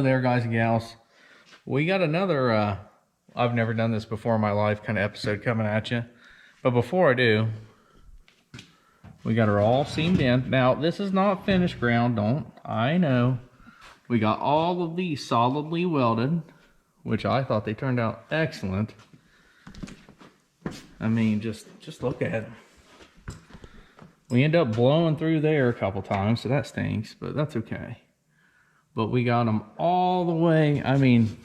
there, guys and gals. We got another I've never done this before in my life kind of episode coming at you. But before I do, we got her all seamed in. Now, this is not finished ground, I know. We got all of these solidly welded, which I thought they turned out excellent. I mean, just look at it. We end up blowing through there a couple times, so that stinks, but that's okay. But we got them all the way. I mean,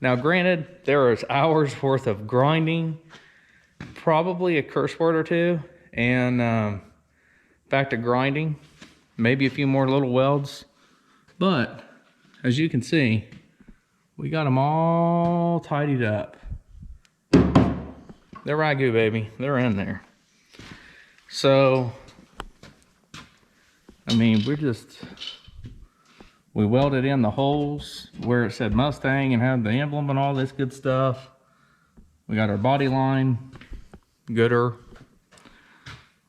now granted, there is hours worth of grinding, probably a curse word or two, and back to grinding, maybe a few more little welds. But as you can see, we got them all tidied up. They're ragu, baby. They're in there. So, I mean, we welded in the holes where it said Mustang and had the emblem and all this good stuff. We got our body line gooder.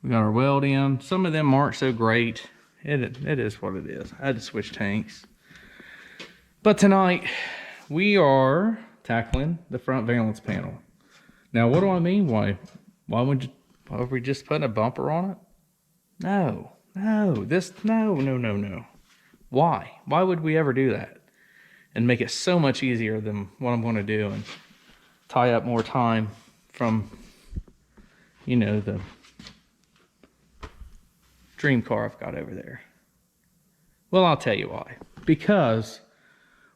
We got our weld in. Some of them aren't so great. It is what it is. I had to switch tanks. But tonight, we are tackling the front valance panel. Now, what do I mean? Why are we just putting a bumper on it? No. Why? Why would we ever do that? And make it so much easier than what I'm going to do and tie up more time from, you know, the dream car I've got over there. Well, I'll tell you why. Because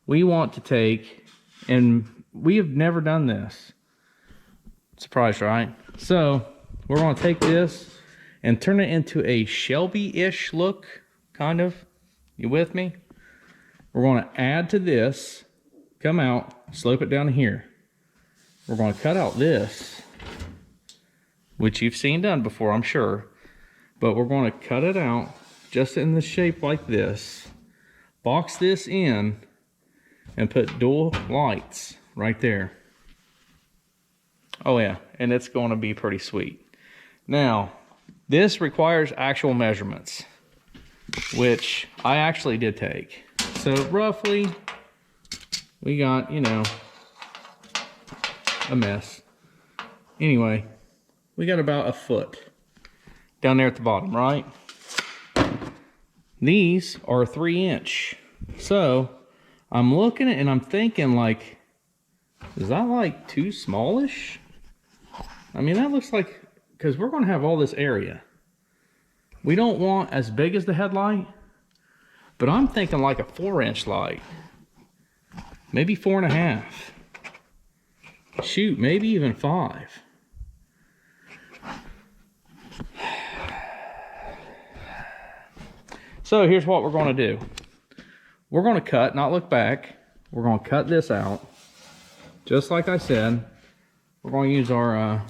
we want to take, and we have never done this. Surprise, right? So we're going to take this and turn it into a Shelby-ish look, kind of. You with me? We're going to add to this, come out, slope it down to here. We're going to cut out this, which you've seen done before, I'm sure. But we're going to cut it out just in the shape like this. Box this in and put dual lights right there. Oh yeah, and it's going to be pretty sweet. Now, this requires actual measurements, which I actually did take. So roughly, we got, you know, a mess. Anyway, we got about a foot down there at the bottom, right? These are 3-inch. So I'm looking at it and I'm thinking, like, is that like too smallish? I mean, that looks like, because we're going to have all this area. We don't want as big as the headlight, but I'm thinking like a 4-inch light. Maybe 4.5. Shoot, maybe even 5. So here's what we're going to do. We're going to cut, not look back. We're going to cut this out. Just like I said, we're going to use our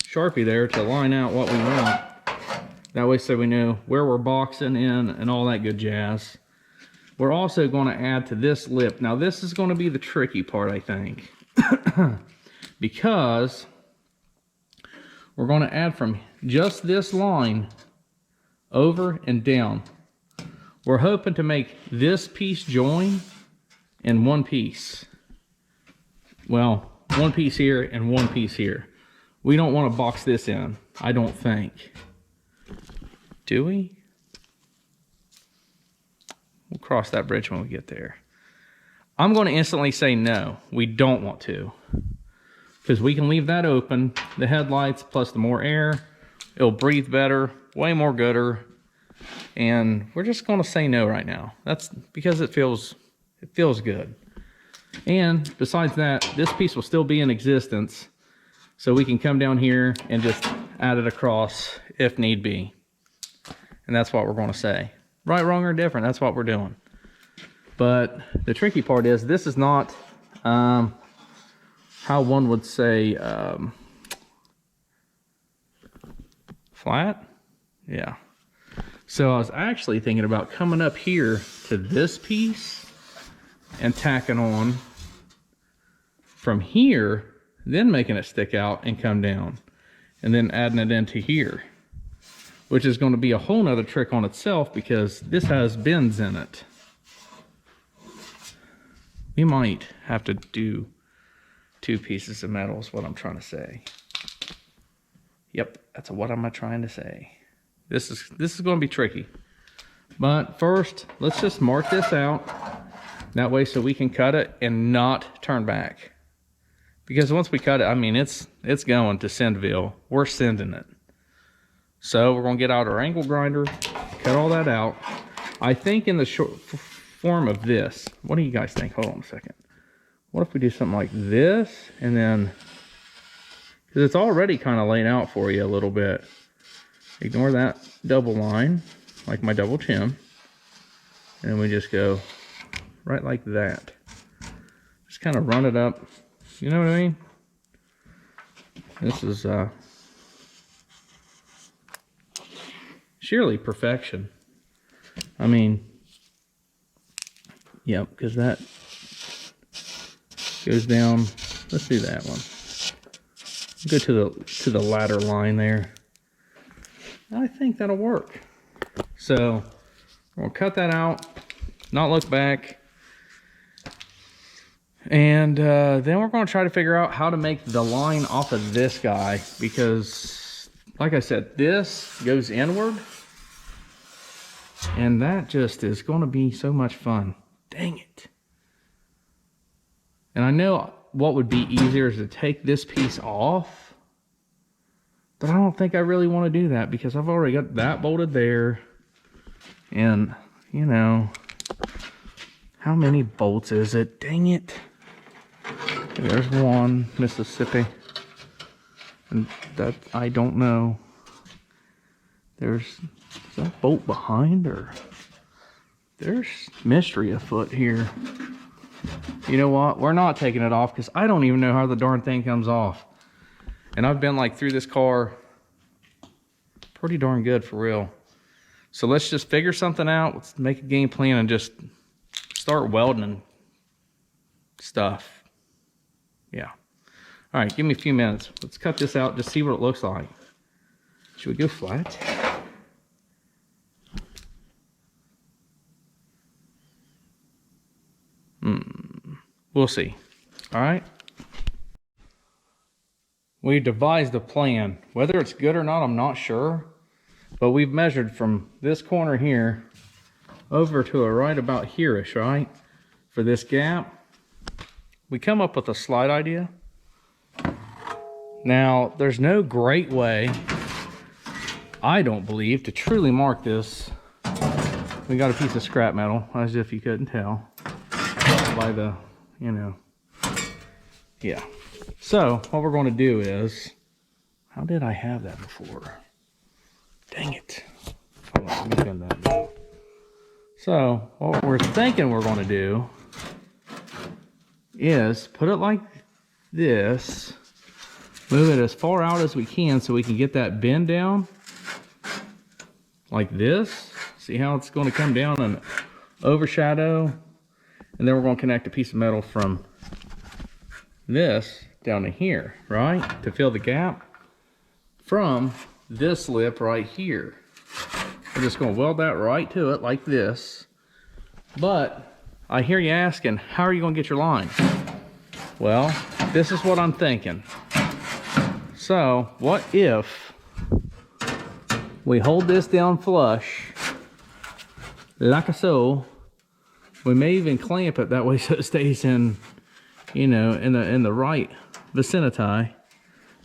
Sharpie there to line out what we want. That way so we know where we're boxing in and all that good jazz. We're also going to add to this lip. Now this is going to be the tricky part, I think. Because we're going to add from just this line over and down. We're hoping to make this piece join in one piece. Well, one piece here and one piece here. We don't want to box this in, I don't think. Do we? We'll cross that bridge when we get there. I'm going to instantly say no, we don't want to. Because we can leave that open, the headlights plus the more air, it'll breathe better, way more gooder. And we're just going to say no right now. That's because it feels good. And besides that, this piece will still be in existence. So we can come down here and just add it across if need be. And that's what we're going to say. Right, wrong, or different, that's what we're doing. But the tricky part is this is not how one would say flat. Yeah. So I was actually thinking about coming up here to this piece and tacking on from here, then making it stick out and come down, and then adding it into here, which is going to be a whole nother trick on itself because this has bends in it. We might have to do 2 pieces of metal is what I'm trying to say. Yep, that's what I'm trying to say. This is going to be tricky. But first, let's just mark this out. That way so we can cut it and not turn back. Because once we cut it, I mean, it's going to Sendville. We're sending it. So we're going to get out our angle grinder, cut all that out. I think in the short form of this, what do you guys think? Hold on a second. What if we do something like this and then, because it's already kind of laid out for you a little bit. Ignore that double line, like my double chin. And we just go right like that. Just kind of run it up. You know what I mean? This is surely perfection. I mean, yep, because that goes down. Let's do that one. Go to the ladder line there. I think that'll work. So we'll cut that out, not look back. And then we're going to try to figure out how to make the line off of this guy, because like I said, this goes inward and that just is going to be so much fun. Dang it. And I know what would be easier is to take this piece off, but I don't think I really want to do that because I've already got that bolted there. And you know, how many bolts is it? Dang it. There's one, Mississippi. And that, I don't know. Is that bolt behind, or there's mystery afoot here. You know what? We're not taking it off because I don't even know how the darn thing comes off. And I've been like through this car pretty darn good for real. So let's just figure something out. Let's make a game plan and just start welding stuff. Yeah. All right, give me a few minutes. Let's cut this out, just see what it looks like. Should we go flat? We'll see. All right. We devised a plan. Whether it's good or not, I'm not sure. But we've measured from this corner here over to a right about here-ish, right? For this gap. We come up with a slight idea. Now, there's no great way, I don't believe, to truly mark this. We got a piece of scrap metal, as if you couldn't tell by the, you know. Yeah. So, what we're going to do is, how did I have that before? Dang it. Hold on, let me bend that down. So, what we're thinking we're going to do is put it like this, move it as far out as we can so we can get that bend down like this. See how it's going to come down and overshadow, and then we're going to connect a piece of metal from this down to here, right, to fill the gap from this lip right here. We're just going to weld that right to it like this. But I hear you asking, how are you going to get your line? Well, this is what I'm thinking. So, what if we hold this down flush, like so? We may even clamp it that way so it stays in, you know, in the right vicinity.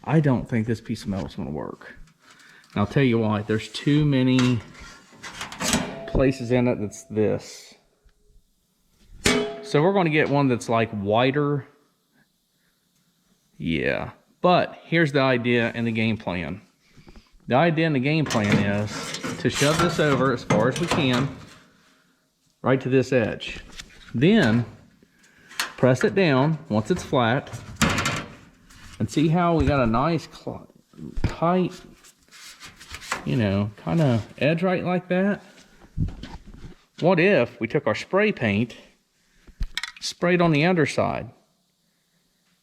I don't think this piece of metal is going to work. And I'll tell you why. There's too many places in it that's this. So we're going to get one that's like wider. Yeah. But here's the idea and the game plan. The idea and the game plan is to shove this over as far as we can, right to this edge. Then press it down once it's flat. And see how we got a nice tight, you know, kind of edge right like that? What if we took our spray paint, sprayed on the underside?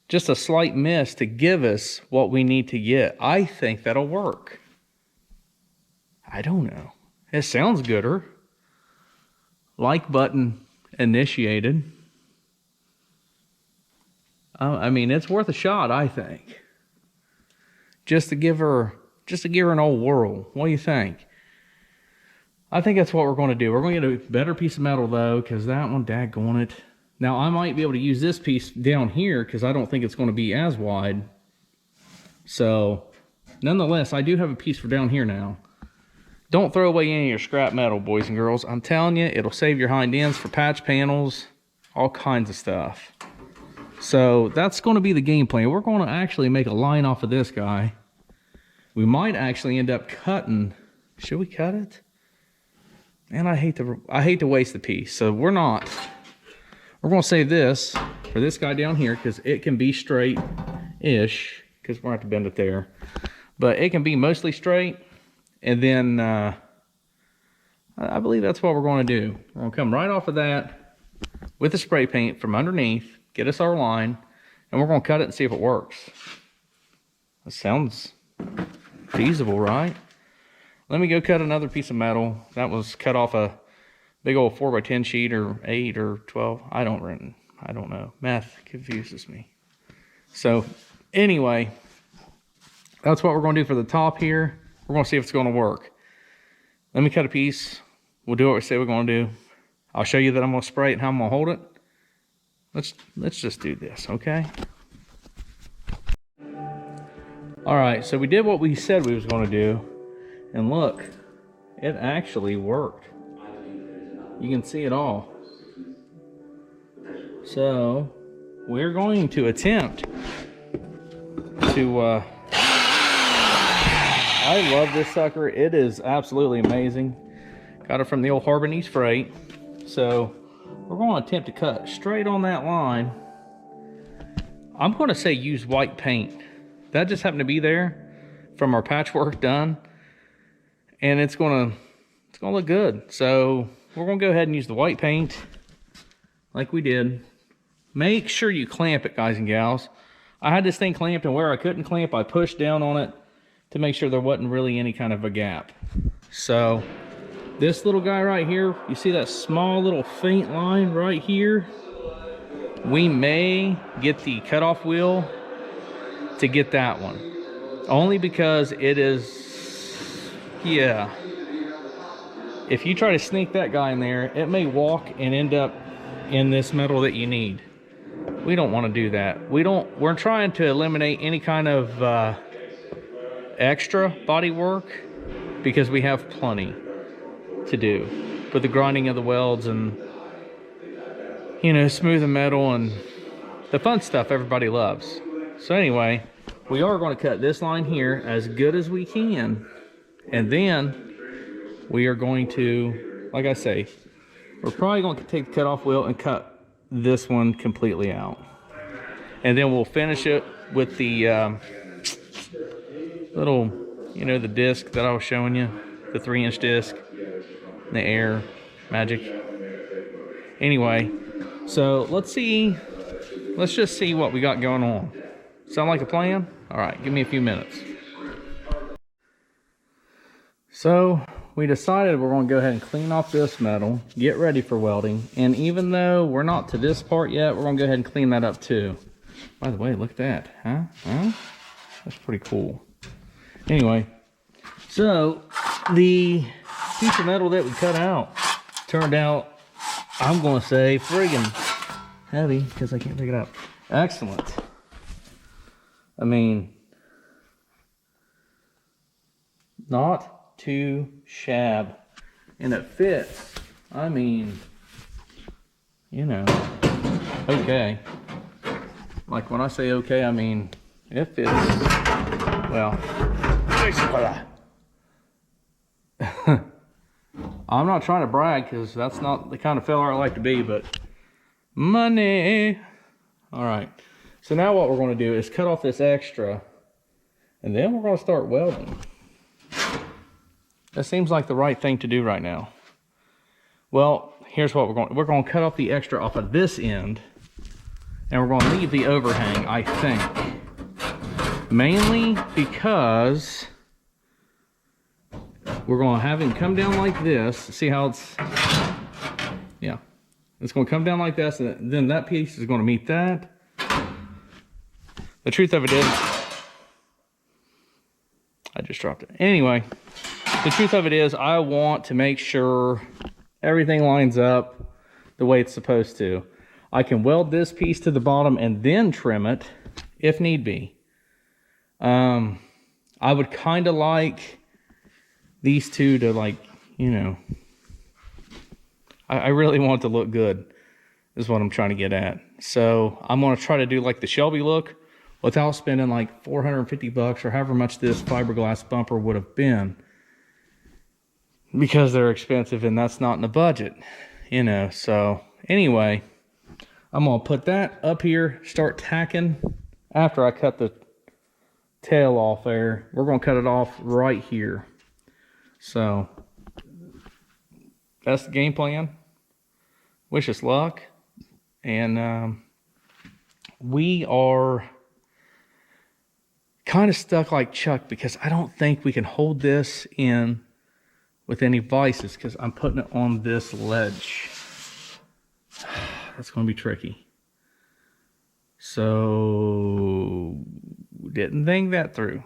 Just a slight mist to give us what we need to get. I think that'll work. I don't know. It sounds gooder. Like button initiated. I mean, it's worth a shot, I think. Just to give her an old whirl. What do you think? I think that's what we're going to do. We're going to get a better piece of metal though, because that one, daggone it. Now I might be able to use this piece down here because I don't think it's going to be as wide. So, nonetheless, I do have a piece for down here now. Don't throw away any of your scrap metal, boys and girls. I'm telling you, it'll save your hind ends for patch panels, all kinds of stuff. So that's going to be the game plan. We're going to actually make a line off of this guy. We might actually end up cutting. Should we cut it? Man, I hate to waste the piece. So we're not. We're going to save this for this guy down here because it can be straight-ish. Because we're going to have to bend it there. But it can be mostly straight. And then I believe that's what we're going to do. We're going to come right off of that with the spray paint from underneath. Get us our line. And we're going to cut it and see if it works. That sounds feasible, right? Let me go cut another piece of metal. That was cut off a big old 4x10 sheet or 8 or 12. I don't know. Math confuses me. So anyway, that's what we're going to do for the top here. We're going to see if it's going to work. Let me cut a piece. We'll do what we say we're going to do. I'll show you that I'm going to spray it and how I'm going to hold it. Let's just do this, okay? All right, so we did what we said we was going to do. And look, it actually worked. You can see it all. So we're going to attempt to I love this sucker. It is absolutely amazing. Got it from the old Harbinese Freight. So we're going to attempt to cut straight on that line. I'm going to say use white paint. That just happened to be there from our patchwork done. And it's going to look good. So we're going to go ahead and use the white paint like we did. Make sure you clamp it, guys and gals. I had this thing clamped, and where I couldn't clamp, I pushed down on it to make sure there wasn't really any kind of a gap. So this little guy right here, you see that small little faint line right here? We may get the cutoff wheel to get that one. Only because it is, yeah. If you try to sneak that guy in there, it may walk and end up in this metal that you need. We don't want to do that. We're trying to eliminate any kind of extra body work because we have plenty to do with the grinding of the welds and, you know, smoothing metal and the fun stuff everybody loves. So anyway, we are going to cut this line here as good as we can, and then we are going to, like I say, we're probably going to take the cutoff wheel and cut this one completely out, and then we'll finish it with the little, you know, the disc that I was showing you, the 3-inch disc, the Air Magic. Anyway, so let's just see what we got going on. Sound like a plan? All right, give me a few minutes. So we decided we're going to go ahead and clean off this metal, get ready for welding, and even though we're not to this part yet, we're going to go ahead and clean that up too. By the way, look at that, huh? That's pretty cool. Anyway, so the piece of metal that we cut out turned out, I'm going to say, friggin' heavy because I can't pick it up. Excellent. I mean, not too shabby, and it fits. I mean, you know, okay. Like when I say okay, I mean it fits. Well, I'm not trying to brag because that's not the kind of fella I like to be, but money. All right. So now what we're going to do is cut off this extra, and then we're going to start welding. That seems like the right thing to do right now. Well, here's what we're going to cut off the extra off of this end, and we're going to leave the overhang, I think. Mainly because we're going to have him come down like this. See how it's, yeah. It's going to come down like this, and then that piece is going to meet that. The truth of it is, I just dropped it. Anyway, the truth of it is I want to make sure everything lines up the way it's supposed to. I can weld this piece to the bottom and then trim it if need be. I would kind of like these two to, like, you know, I really want it to look good is what I'm trying to get at. So I'm going to try to do like the Shelby look without spending like 450 bucks or however much this fiberglass bumper would have been, because they're expensive and that's not in the budget, you know. So anyway, I'm going to put that up here, start tacking after I cut the tail off there. We're going to cut it off right here. So that's the game plan. Wish us luck. And we are kind of stuck like Chuck, because I don't think we can hold this in with any vices, because I'm putting it on this ledge. That's going to be tricky. So didn't think that through.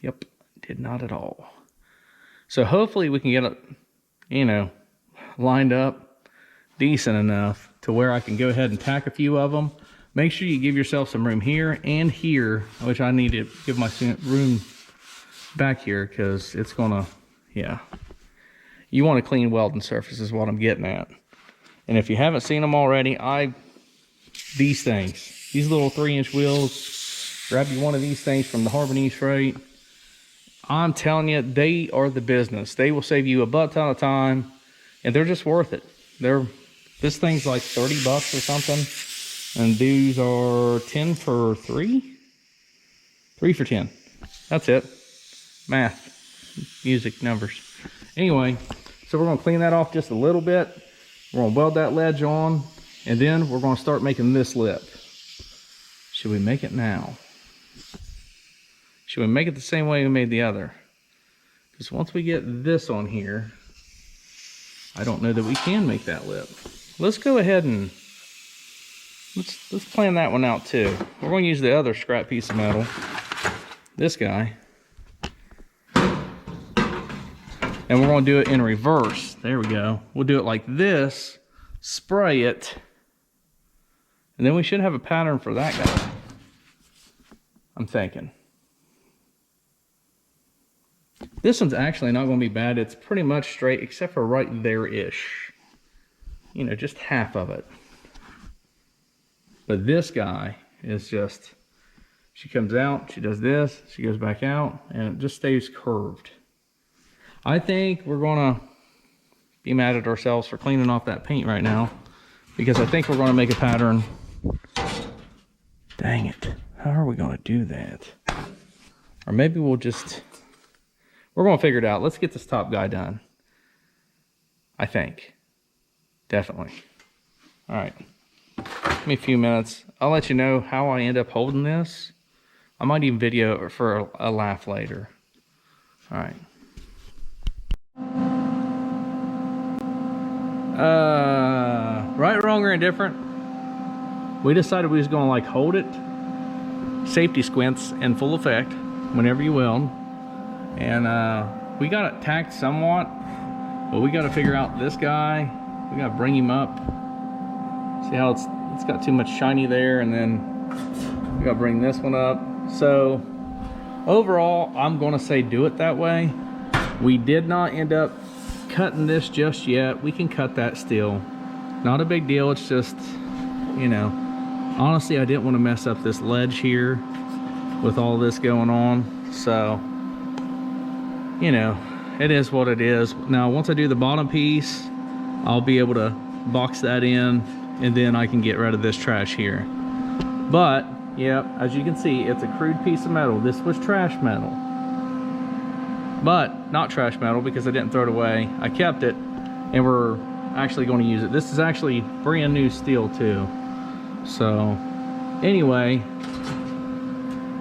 Yep, did not at all. So hopefully we can get it, you know, lined up decent enough to where I can go ahead and tack a few of them. Make sure you give yourself some room here and here, which I need to give my room back here, because it's gonna, yeah. You want a clean welding surface is what I'm getting at. And if you haven't seen them already, these things, these little 3-inch wheels, grab you one of these things from the Harbin Freight. I'm telling you, they are the business. They will save you a butt ton of time, and they're just worth it. This thing's like 30 bucks or something, and these are 10 for 3? 3 for 10. That's it. Math, music, numbers. Anyway, so we're going to clean that off just a little bit. We're going to weld that ledge on, and then we're going to start making this lip. Should we make it now? Should we make it the same way we made the other? Because once we get this on here, I don't know that we can make that lip. Let's go ahead and let's plan that one out too. We're going to use the other scrap piece of metal, this guy, and we're going to do it in reverse. There we go. We'll do it like this, spray it, and then we should have a pattern for that guy, I'm thinking. This one's actually not going to be bad. It's pretty much straight, except for right there-ish. You know, just half of it. But this guy is just, she comes out, she does this, she goes back out, and it just stays curved. I think we're going to be mad at ourselves for cleaning off that paint right now, because I think we're going to make a pattern. Dang it. How are we going to do that? Or maybe we'll just... We're going to figure it out. Let's get this top guy done. I think. Definitely. All right. Give me a few minutes. I'll let you know how I end up holding this. I might even video it for a laugh later. All right. Right, wrong, or indifferent. We decided we was going to like hold it. Safety squints in full effect whenever you weld. And we got it tacked somewhat, but we got to figure out this guy. We got to bring him up. See how it's got too much shiny there, and then we got to bring this one up. So overall, I'm going to say do it that way. We did not end up cutting this just yet. We can cut that still. Not a big deal. It's just, you know, honestly, I didn't want to mess up this ledge here with all this going on. So, you know, it is what it is. Now, once I do the bottom piece, I'll be able to box that in, and then I can get rid of this trash here. But, yeah, as you can see, it's a crude piece of metal. This was trash metal. But, not trash metal because I didn't throw it away. I kept it, and we're actually going to use it. This is actually brand new steel, too. So, anyway,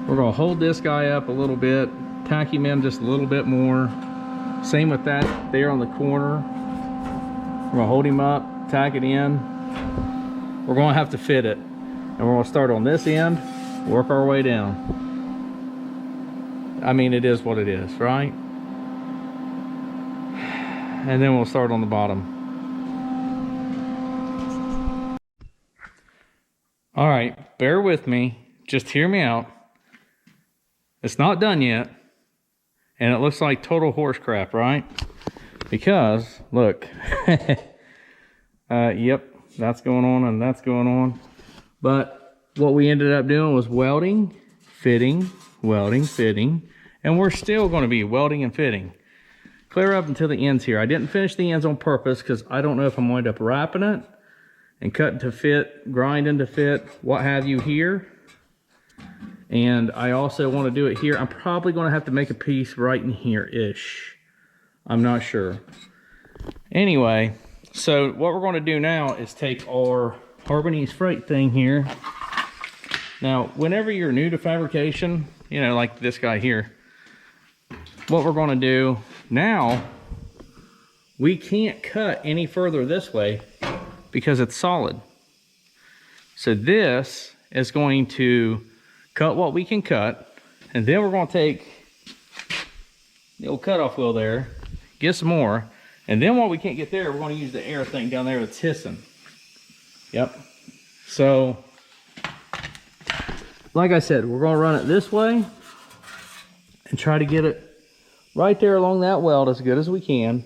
we're going to hold this guy up a little bit. Tack him in just a little bit more. Same with that there on the corner. We're gonna hold him up, tack it in. We're gonna have to fit it, and we're gonna start on this end Work our way down. I mean, it is what it is, right? And then we'll start on the bottom. All right, bear with me. Just hear me out. It's not done yet. And it looks like total horse crap, right? Because, look. Yep, that's going on and that's going on. But what we ended up doing was welding, fitting, and we're still going to be welding and fitting. Clear up until the ends here. I didn't finish the ends on purpose because I don't know if I'm going to end up wrapping it and cutting to fit, grinding to fit, what have you here. And I also want to do it here. I'm probably going to have to make a piece right in here-ish. I'm not sure. Anyway, so what we're going to do now is take our Harbinese freight thing here. Now, whenever you're new to fabrication, you know, like this guy here, what we're going to do now, we can't cut any further this way because it's solid. So this is going to cut what we can cut, and then we're going to take the old cutoff wheel there, get some more, and then what we can't get there, we're going to use the air thing down there that's hissing. Yep. So, like I said, we're going to run it this way and try to get it right there along that weld as good as we can.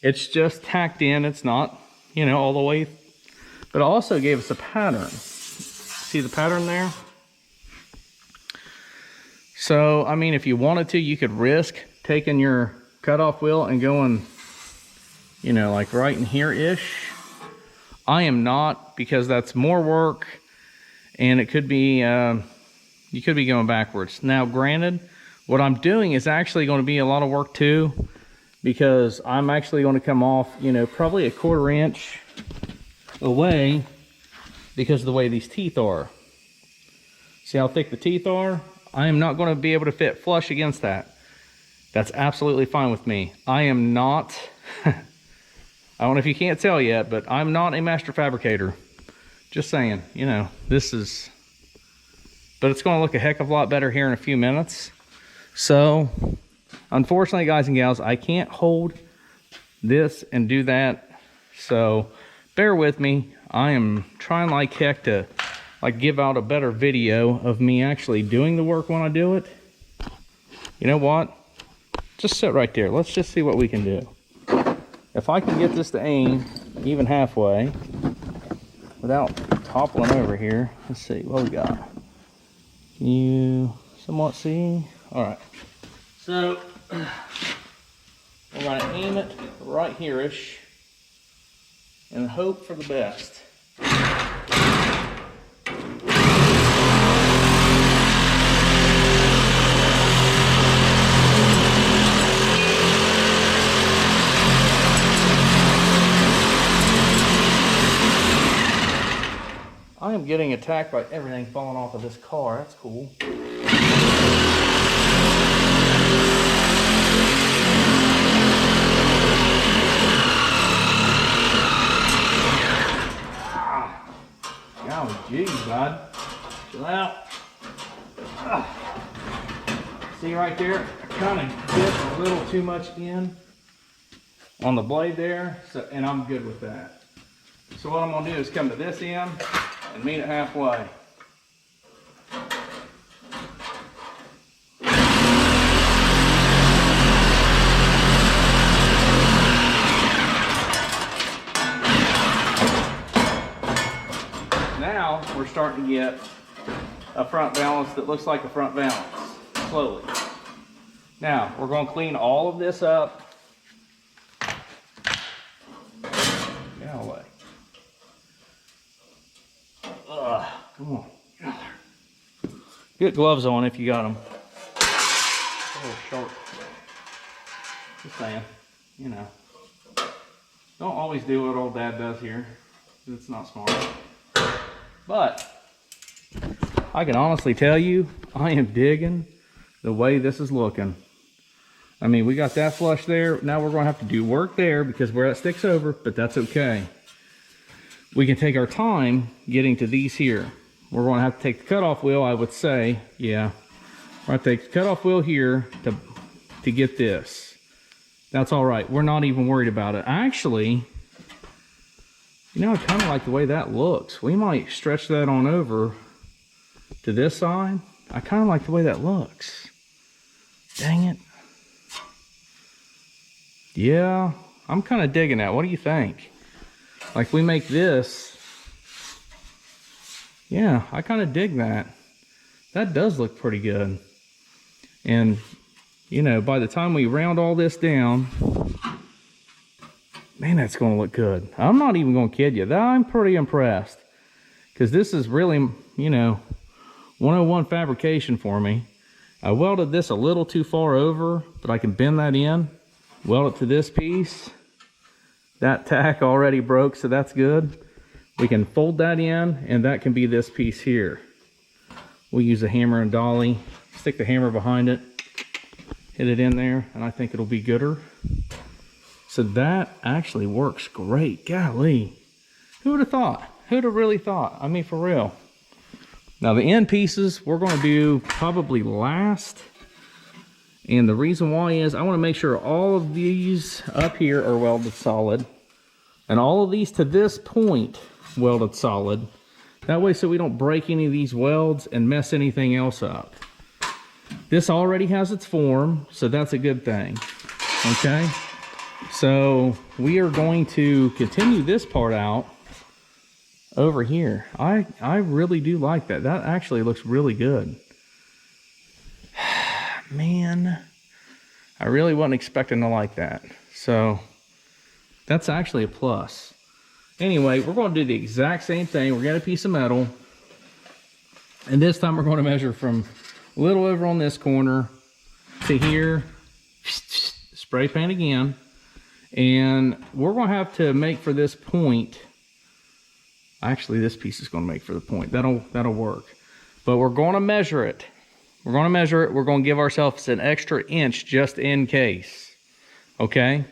It's just tacked in. It's not, you know, all the way. But it also gave us a pattern. See the pattern there? So, I mean, if you wanted to, you could risk taking your cutoff wheel and going, you know, like right in here-ish. I am not, because that's more work, and it could be, you could be going backwards. Now, granted, what I'm doing is actually going to be a lot of work too, because I'm actually going to come off, you know, probably a 1/4 inch away because of the way these teeth are. See how thick the teeth are? I am not going to be able to fit flush against that. That's absolutely fine with me. I am not, I don't know if you can't tell yet, but I'm not a master fabricator. Just saying, you know, this is, but it's going to look a heck of a lot better here in a few minutes. So, unfortunately, guys and gals, I can't hold this and do that. So, bear with me. I am trying like heck to like give out a better video of me actually doing the work when I do it. You know what? Just sit right there. Let's just see what we can do. If I can get this to aim even halfway without toppling over here, let's see what we got. Can you somewhat see? All right. So we're going to aim it right here-ish and hope for the best. I am getting attacked by everything falling off of this car. That's cool. Golly geez, bud. Chill out. See right there? I kind of bit a little too much in on the blade there, so, and I'm good with that. So what I'm going to do is come to this end and meet it halfway. Now we're starting to get a front valance that looks like a front valance, slowly. Now we're going to clean all of this up. Get out of the way. Come on. Get gloves on if you got them. A little short. Just saying, you know. Don't always do what old dad does here. It's not smart. But I can honestly tell you, I am digging the way this is looking. I mean, we got that flush there. Now we're going to have to do work there because where that sticks over, but that's okay. We can take our time getting to these here. we're going to have to take the cutoff wheel, I would say. Yeah, we're going to take the cutoff wheel here to get this. That's all right. We're not even worried about it. Actually, you know, I kind of like the way that looks. We might stretch that on over to this side. I kind of like the way that looks. Dang it. Yeah, I'm kind of digging that. What do you think? Like, we make this. Yeah, I kind of dig that. That does look pretty good. And, you know, by the time we round all this down, man, that's going to look good. I'm not even going to kid you. I'm pretty impressed. Because this is really, you know, 101 fabrication for me. I welded this a little too far over, but I can bend that in. Weld it to this piece. That tack already broke, so that's good. We can fold that in, and that can be this piece here. We'll use a hammer and dolly, stick the hammer behind it, hit it in there, and I think it'll be gooder. So that actually works great. Golly, who would have thought? Who would have really thought? I mean, for real. Now the end pieces we're going to do probably last. And the reason why is I want to make sure all of these up here are welded solid. And all of these to this point welded solid. That way so we don't break any of these welds and mess anything else up. This already has its form, so that's a good thing. Okay? So we are going to continue this part out over here. I really do like that. That actually looks really good. Man, I really wasn't expecting to like that. So that's actually a plus. Anyway, we're going to do the exact same thing. We're getting a piece of metal. And this time we're going to measure from a little over on this corner to here. Spray paint again. And we're going to have to make for this point. Actually, this piece is going to make for the point. That'll work. But we're going to measure it. We're going to measure it. We're going to give ourselves an extra inch just in case. Okay?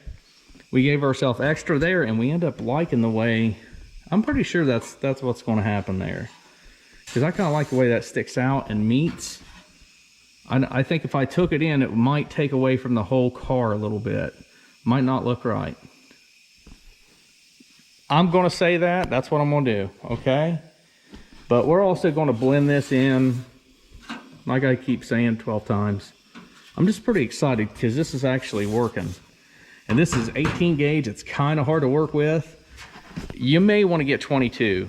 We gave ourselves extra there, and we end up liking the way. I'm pretty sure that's what's going to happen there. Because I kind of like the way that sticks out and meets. I think if I took it in, it might take away from the whole car a little bit. Might not look right. I'm going to say that. That's what I'm going to do. Okay? But we're also going to blend this in. Like I keep saying 12 times. I'm just pretty excited because this is actually working. And this is 18 gauge. It's kind of hard to work with. You may want to get 22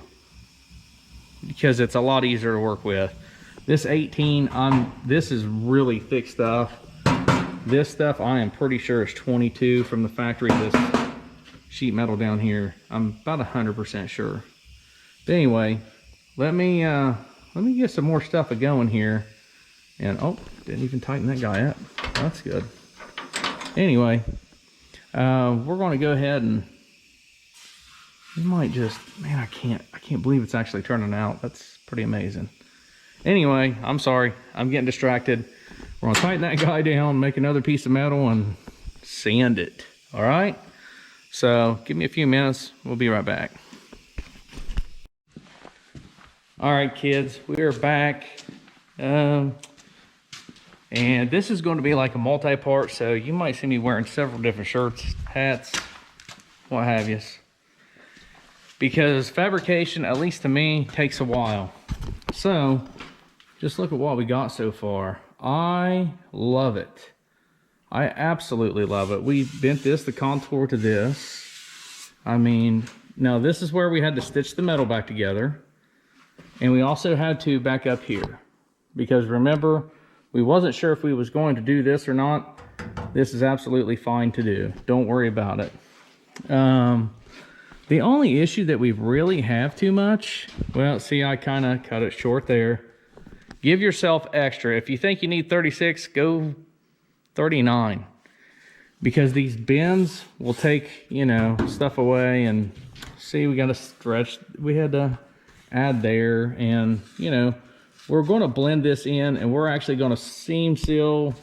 because it's a lot easier to work with. This 18, this is really thick stuff. This stuff I am pretty sure is 22 from the factory. This sheet metal down here, I'm about 100% sure. But anyway, let me get some more stuff going here. And oh, didn't even tighten that guy up. That's good. Anyway, we're going to go ahead and we might just, man, I can't believe it's actually turning out. That's pretty amazing. Anyway, I'm sorry, I'm getting distracted. We're going to tighten that guy down, make another piece of metal, and sand it. All right? So give me a few minutes. We'll be right back. All right, kids, we are back. And this is going to be like a multi-part, so you might see me wearing several different shirts, hats, what have you. Because fabrication, at least to me, takes a while. So just look at what we got so far. I love it. I absolutely love it. We bent the contour to this. I mean, now this is where we had to stitch the metal back together. And we also had to back up here. Because remember, we wasn't sure if we was going to do this or not. This is absolutely fine to do. Don't worry about it. The only issue that we really have too much, well, see, I kind of cut it short there. Give yourself extra. If you think you need 36, go 39. Because these bends will take, you know, stuff away. And see, we got to stretch. We had to add there. And, you know, we're going to blend this in, and we're actually going to seam seal.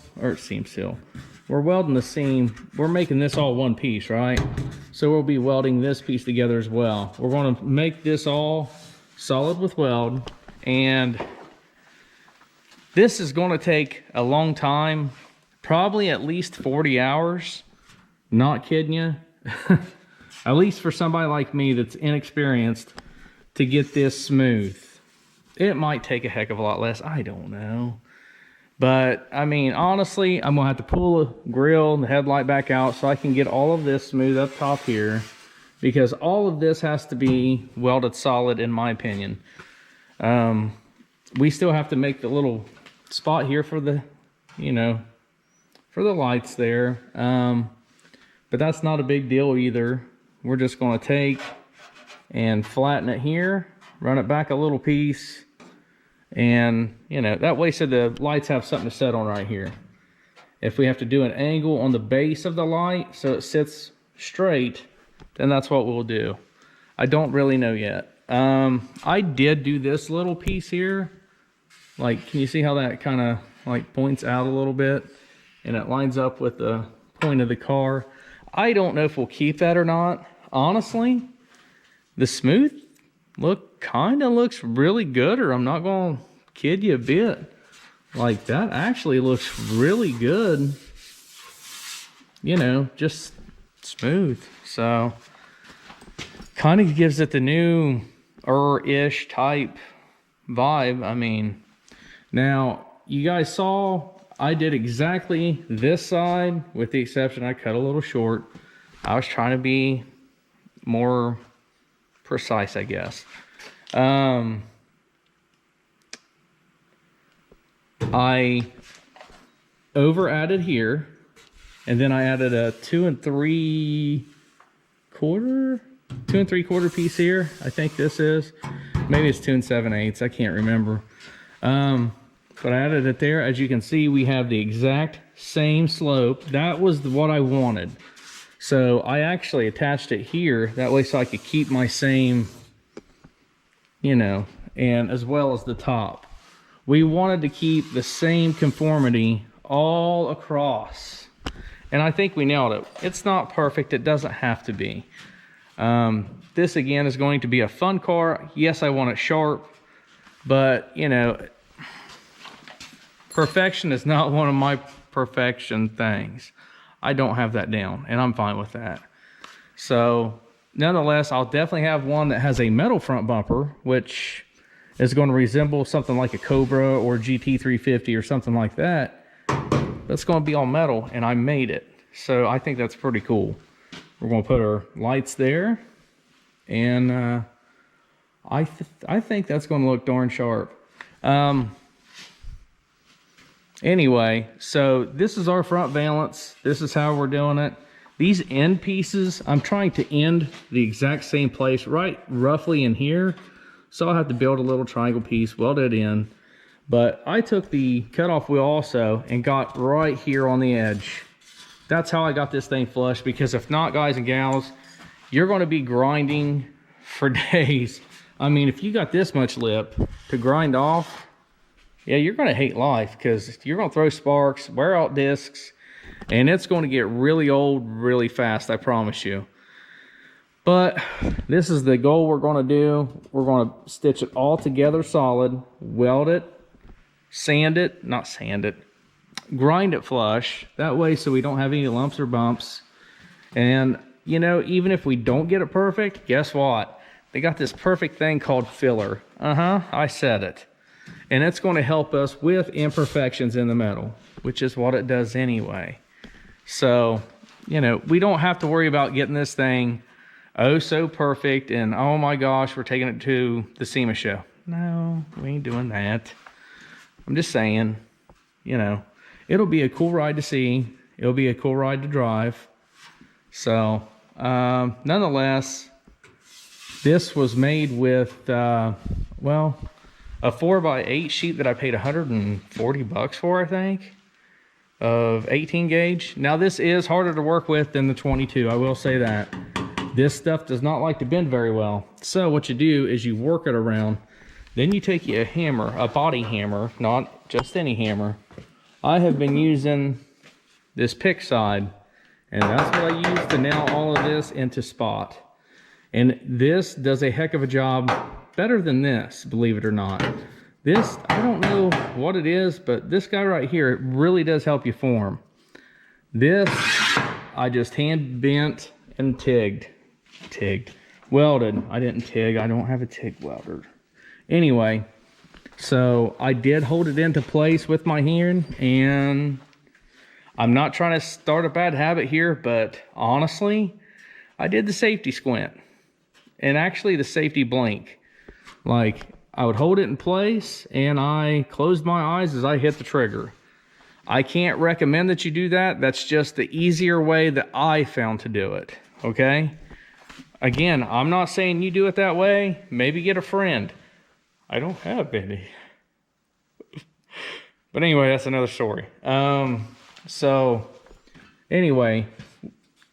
We're welding the seam. We're making this all one piece, right? So we'll be welding this piece together as well. We're going to make this all solid with weld, and this is going to take a long time, probably at least 40 hours. Not kidding you. At least for somebody like me that's inexperienced to get this smooth. It might take a heck of a lot less, I don't know. But I mean, honestly, I'm gonna have to pull the grill and the headlight back out so I can get all of this smooth up top here, because all of this has to be welded solid in my opinion. We still have to make the little spot here for the, you know, for the lights there. But that's not a big deal either. We're just gonna take and flatten it here, run it back a little piece, and you know, that way so the lights have something to set on right here. If we have to do an angle on the base of the light so it sits straight, then that's what we'll do. I don't really know yet. I did do this little piece here. Like, can you see how that kind of like points out a little bit and it lines up with the point of the car? I don't know if we'll keep that or not. Honestly, the smooth look kind of looks really good, or I'm not gonna kid you a bit. Like, that actually looks really good. You know, just smooth. So kind of gives it the new ish type vibe. I mean, now you guys saw I did exactly this side, with the exception I cut a little short. I was trying to be more precise, I guess. I over added here, and then I added a 2 3/4 piece here. I think this is, maybe it's 2 7/8. I can't remember. But I added it there. As you can see, we have the exact same slope. That was what I wanted. So I actually attached it here that way so I could keep my same, you know, and as well as the top. We wanted to keep the same conformity all across. And I think we nailed it. It's not perfect. It doesn't have to be. This again is going to be a fun car. Yes, I want it sharp, but you know, perfection is not one of my perfection things. I don't have that down, and I'm fine with that. So nonetheless, I'll definitely have one that has a metal front bumper, which is going to resemble something like a Cobra or GT350 or something like that. That's going to be all metal, and I made it. So I think that's pretty cool. We're going to put our lights there, and I think that's going to look darn sharp. Anyway, so this is our front valance. This is how we're doing it. These end pieces, I'm trying to end the exact same place, right roughly in here. So I'll have to build a little triangle piece, weld it in. But I took the cutoff wheel also and got right here on the edge. That's how I got this thing flush, because if not, guys and gals, you're going to be grinding for days. I mean, if you got this much lip to grind off, yeah, you're going to hate life, because you're going to throw sparks, wear out discs, and it's going to get really old really fast, I promise you. But this is the goal we're going to do. We're going to stitch it all together solid, weld it, sand it, not sand it, grind it flush. That way so we don't have any lumps or bumps. And, you know, even if we don't get it perfect, guess what? They got this perfect thing called filler. I said it. And it's going to help us with imperfections in the metal, which is what it does anyway. So, you know, we don't have to worry about getting this thing oh so perfect and oh my gosh, we're taking it to the SEMA show. No, we ain't doing that. I'm just saying, you know, it'll be a cool ride to see. It'll be a cool ride to drive. So, nonetheless, this was made with, well, a 4x8 sheet that I paid $140 for, I think, of 18 gauge. Now this is harder to work with than the 22, I will say that. This stuff does not like to bend very well. So what you do is you work it around, then you take a hammer, a body hammer, not just any hammer. I have been using this pick side, and that's what I use to nail all of this into spot. And this does a heck of a job, better than this, believe it or not. This, I don't know what it is, but this guy right here, it really does help you form. This, I just hand bent and welded. I didn't TIG, I don't have a TIG welder. Anyway, so I did hold it into place with my hand, and I'm not trying to start a bad habit here, but honestly, I did the safety squint and actually the safety blink. Like, I would hold it in place and I closed my eyes as I hit the trigger. I can't recommend that you do that. That's just the easier way that I found to do it, okay? Again, I'm not saying you do it that way. Maybe get a friend. I don't have any. But anyway, that's another story. So anyway,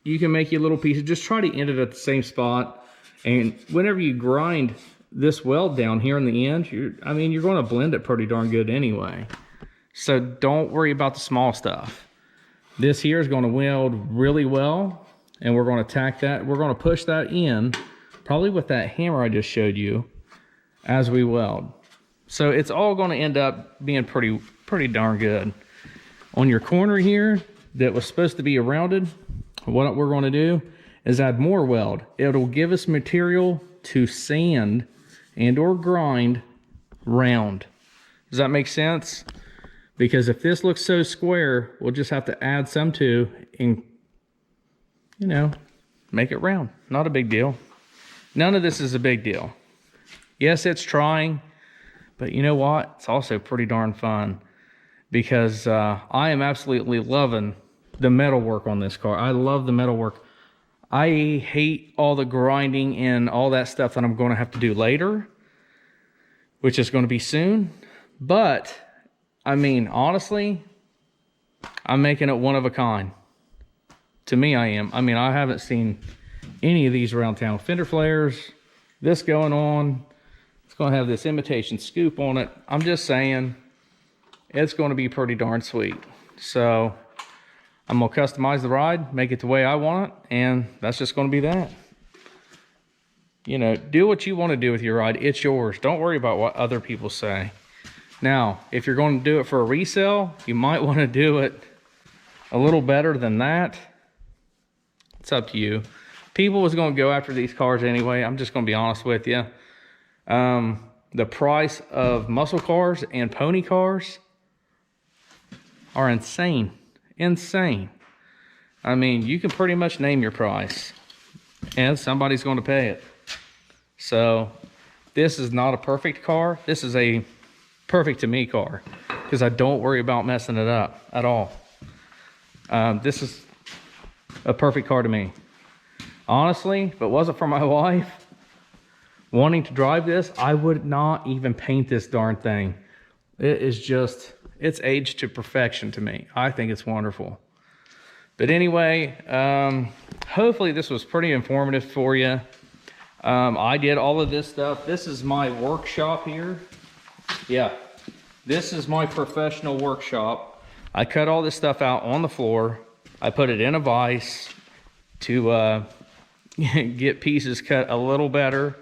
you can make your little pieces. Just try to end it at the same spot. And whenever you grind this weld down here in the end, you're going to blend it pretty darn good anyway. So don't worry about the small stuff. This here is going to weld really well, and we're going to tack that. We're going to push that in, probably with that hammer I just showed you, as we weld. So it's all going to end up being pretty darn good. On your corner here that was supposed to be rounded, what we're going to do is add more weld. It'll give us material to sand and or grind round. Does that make sense? Because if this looks so square, we'll just have to add some to and, you know, make it round. Not a big deal. None of this is a big deal. Yes, it's trying, but you know what? It's also pretty darn fun, because I am absolutely loving the metal work on this car. I love the metal work. I hate all the grinding and all that stuff that I'm going to have to do later, which is going to be soon. But I mean, honestly, I'm making it one of a kind. To me, I am. I mean, I haven't seen any of these around town. Fender flares, this going on. It's going to have this imitation scoop on it. I'm just saying, it's going to be pretty darn sweet. So I'm going to customize the ride, make it the way I want it, and that's just going to be that. You know, do what you want to do with your ride. It's yours. Don't worry about what other people say. Now, if you're going to do it for a resale, you might want to do it a little better than that. It's up to you. People was going to go after these cars anyway. I'm just going to be honest with you. The price of muscle cars and pony cars are insane. Insane. I mean, you can pretty much name your price and somebody's going to pay it. So this is not a perfect car. This is a perfect to me car, because I don't worry about messing it up at all. This is a perfect car to me. Honestly, if it wasn't for my wife wanting to drive this, I would not even paint this darn thing. It is just, it's aged to perfection to me. I think it's wonderful. But anyway, hopefully this was pretty informative for you. I did all of this stuff. This is my workshop here. Yeah, this is my professional workshop. I cut all this stuff out on the floor. I put it in a vise to get pieces cut a little better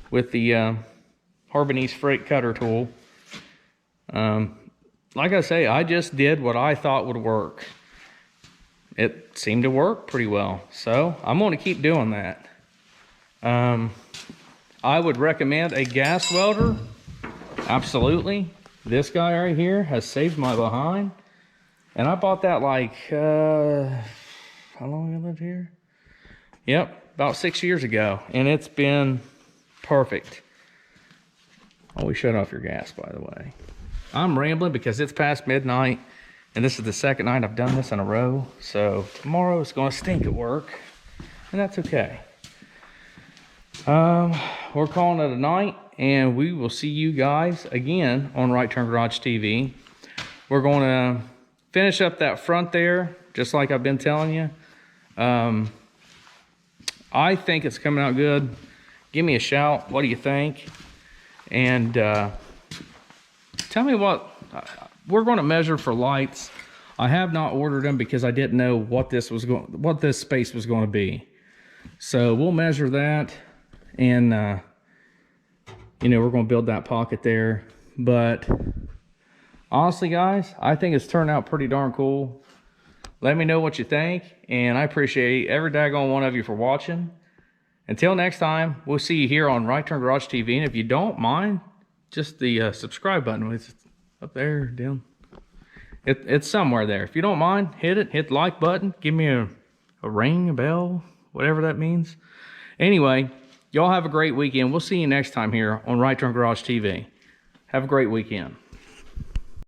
with the Harbinese freight cutter tool. Like I say, I just did what I thought would work. It seemed to work pretty well, so I'm going to keep doing that. I would recommend a gas welder. Absolutely. This guy right here has saved my behind. And I bought that like, how long have I lived here? Yep, about 6 years ago. And it's been perfect. Always shut off your gas, by the way. I'm rambling because it's past midnight. And this is the second night I've done this in a row. So tomorrow it's going to stink at work. And that's okay. We're calling it a night. And we will see you guys again on Right Turn Garage TV. We're going to finish up that front there, just like I've been telling you. I think it's coming out good. Give me a shout. What do you think? And tell me what we're going to measure for lights. I have not ordered them because I didn't know what this space was going to be. So we'll measure that, and you know, we're going to build that pocket there. But honestly, guys, I think it's turned out pretty darn cool. Let me know what you think, and I appreciate every daggone one of you for watching. Until next time, we'll see you here on Right Turn Garage TV. And if you don't mind, just the subscribe button. It's up there, down. It's somewhere there. If you don't mind, hit it. Hit the like button. Give me a ring, a bell, whatever that means. Anyway, y'all have a great weekend. We'll see you next time here on Right Turn Garage TV. Have a great weekend.